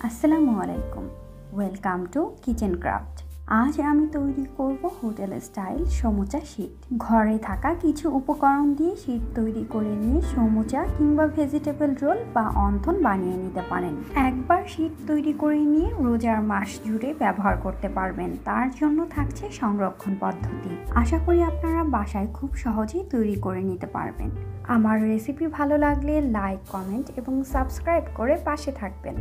আসসালামু আলাইকুম, welcome to kitchen craft. আজ আমি তৈরি করব হোটেল স্টাইল সমুচা শীট। ঘরে থাকা কিছু উপকরণ দিয়ে শীট তৈরি করে নিয়ে সমুচা কিংবা ভেজিটেবল রোল বা অনথন বানিয়ে নিতে পারেন। একবার শীট তৈরি করে নিয়ে রোজার মাস জুড়ে ব্যবহার করতে পারবেন। তার জন্য থাকছে সংরক্ষণ পদ্ধতি। আশা করি আপনারা বাসায় খুব সহজেই তৈরি করে নিতে পারবেন। আমার রেসিপি ভালো লাগলে লাইক, কমেন্ট এবং সাবস্ক্রাইব করে পাশে থাকবেন।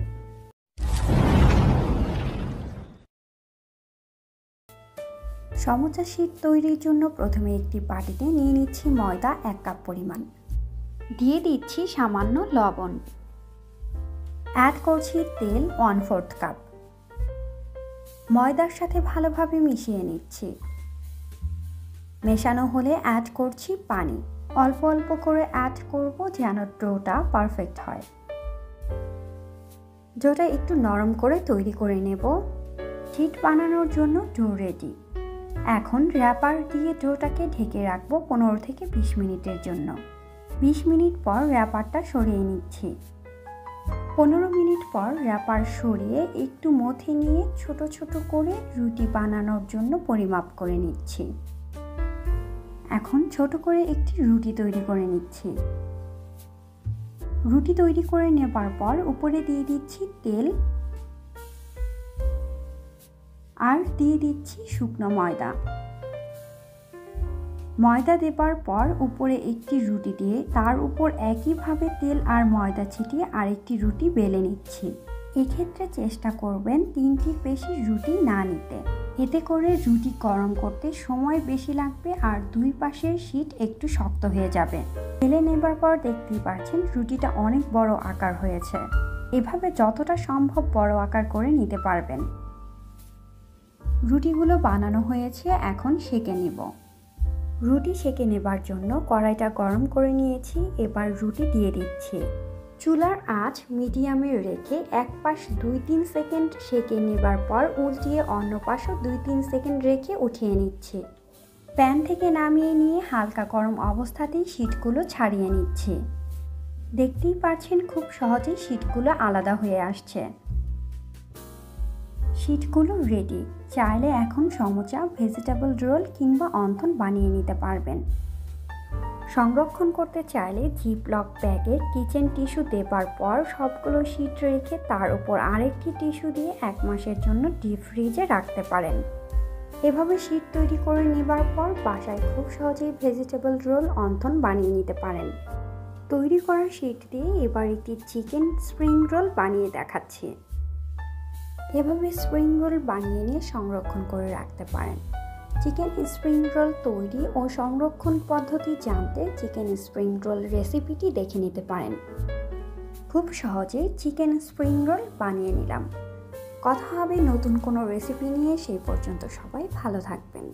সমুচা শীট তৈরির জন্য প্রথমে একটি বাটিতে নিয়ে নিচ্ছি ময়দা 1 কাপ পরিমাণ, দিয়ে দিচ্ছি সামান্য লবণ, অ্যাড করছি তেল 1/4 কাপ। ময়দার সাথে ভালোভাবে মিশিয়ে নিচ্ছি। মেশানো হলে অ্যাড করছি পানি। অল্প অল্প করে অ্যাড করব যেন ডোটা পারফেক্ট হয়। ডোটা একটু নরম করে তৈরি করে নেব। শীট বানানোর জন্য ডো রেডি। এখন র্যাপার দিয়ে ডোটাকে ঢেকে রাখবো 15 থেকে 20 মিনিটের জন্য। 20 মিনিট পর র্যাপারটা সরিয়ে নিচ্ছি। 15 মিনিট পর র্যাপার সরিয়ে একটু মথে নিয়ে ছোট ছোট করে রুটি বানানোর জন্য পরিমাপ করে নিচ্ছি। এখন ছোট করে একটি রুটি তৈরি করে নিচ্ছি। রুটি তৈরি করে নেবার পর উপরে দিয়ে দিচ্ছি তেল আর দিয়ে দিচ্ছি শুকনো ময়দা। ময়দা দেবার পর উপরে একটি রুটি দিয়ে তার উপর একইভাবে তেল আর ময়দা ছিটিয়ে আরেকটি রুটি বেলে নিচ্ছি। এক্ষেত্রে চেষ্টা করবেন 3টির বেশি রুটি না নিতে, এতে করে রুটি গরম করতে সময় বেশি লাগবে আর দুই পাশের শীট একটু শক্ত হয়ে যাবে। বেলে নেবার পর দেখতেই পাচ্ছেন রুটিটা অনেক বড় আকার হয়েছে। এভাবে যতটা সম্ভব বড় আকার করে নিতে পারবেন। রুটিগুলো বানানো হয়েছে, এখন সেঁকে নিব। রুটি সেঁকে নেবার জন্য কড়াইটা গরম করে নিয়েছি। এবার রুটি দিয়ে দিচ্ছি। চুলার আঁচ মিডিয়ামে রেখে এক পাশ 2-3 সেকেন্ড সেঁকে নেবার পর উল্টিয়ে অন্য পাশও 2-3 সেকেন্ড রেখে উঠিয়ে নিচ্ছি। প্যান থেকে নামিয়ে নিয়ে হালকা গরম অবস্থাতেই শীটগুলো ছাড়িয়ে নিচ্ছি। দেখতেই পাচ্ছেন খুব সহজেই শীটগুলো আলাদা হয়ে আসছে। শীটগুলো রেডি। চাইলে এখন সমুচা, ভেজিটেবল রোল কিংবা অনথন বানিয়ে নিতে পারবেন। সংরক্ষণ করতে চাইলে জিপলক ব্যাগে কিচেন টিস্যু দেবার পর সবগুলো শীট রেখে তার উপর আরেকটি টিস্যু দিয়ে 1 মাসের জন্য ডিপ ফ্রিজে রাখতে পারেন। এভাবে শীট তৈরি করে নেবার পর বাসায় খুব সহজেই ভেজিটেবল রোল, অনথন বানিয়ে নিতে পারেন। তৈরি করা শীট দিয়ে এবার একটি চিকেন স্প্রিং রোল বানিয়ে দেখাচ্ছি। এভাবে স্প্রিং রোল বানিয়ে নিয়ে সংরক্ষণ করে রাখতে পারেন। চিকেন স্প্রিং রোল তৈরি ও সংরক্ষণ পদ্ধতি জানতে চিকেন স্প্রিং রোল রেসিপিটি দেখে নিতে পারেন। খুব সহজে চিকেন স্প্রিং রোল বানিয়ে নিলাম। কথা হবে নতুন কোনো রেসিপি নিয়ে। সেই পর্যন্ত সবাই ভালো থাকবেন।